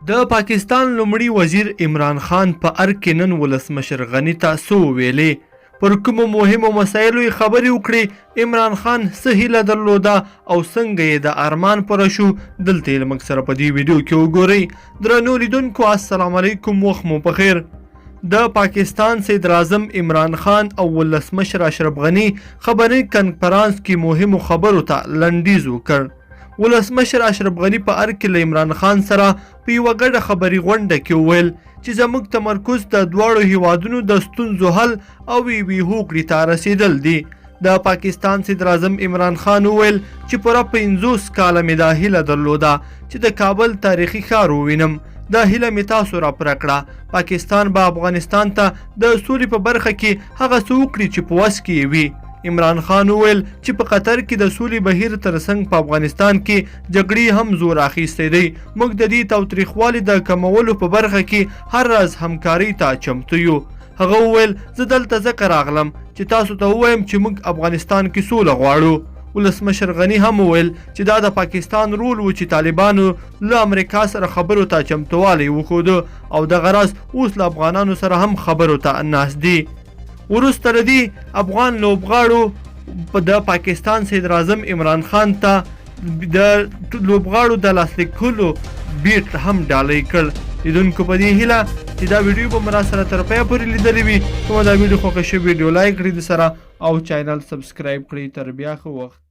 د پاکستان لومړي وزیر عمران خان په ارګ کې نن ولسمشر غني ته څه وویلې، پر کومو مهمو مسایلو یې خبرې وکړې، عمران خان څه هیله درلوده او څنګه یې د ارمان پوره شو، دلته یې موږ سره په دې ویډیو کې وګورئ. درنو لیدونکو السلام علیکم، وخت مو پخیر. د پاکستان صدر اعظم عمران خان او ولسمشر اشرف غني خبري کنفرانس کې مهمو خبرو ته لنډیز وکړ. ولسمشر اشرف غني په ارګ کې له عمران خان سره په یوه ګډه خبري غونډه کې وویل چې زموږ تمرکز د دواړو هیوادونو د ستونزو حل او یوې هوکړې ته رسیدل دي. د پاکستان صدر اعظم عمران خان وویل چې پوره 50 کاله مې دا هیله درلوده چې د کابل تاریخي ښار ووینم. دا هیله مې تاسو راپوره کړه. پاکستان به افغانستان ته د سولې په برخه کې هغه څه وکړي چې په وس کې وي. عمران خان وویل چې په قطر کې د سولې بهیر ترڅنګ په افغانستان کې جګړې هم زور اخیستی دی. موږ د دې تاوتریخوالي د کمولو په برخه کې هر راز همکارۍ ته چمتو یو. هغه وویل زه دلته ځکه راغلم چې تاسو ته ووایم چې موږ افغانستان کې سوله غواړو. ولسمشر غني هم وویل چې دا د پاکستان رول و چې طالبانو له امریکا سره خبرو ته چمتوالی وښوده او دغه راز اوس له افغانانو سره هم خبرو ته ناست دي. وروسته له دې افغان لوبغاړو د پاکستان صدر اعظم عمران خان ته د لوبغاړو د لاسلیک کولو بیټ هم ډالۍ کړ. لیدونکو په دې هیله چې دا ویډیو به مو را سره تر پایه پورې لیدلې وي. کومه دا ویډیو خوښه شوې ویډیو لایک کړئ د سره او چینل سبسکرایب کړئ. تر بیا ښه وخت.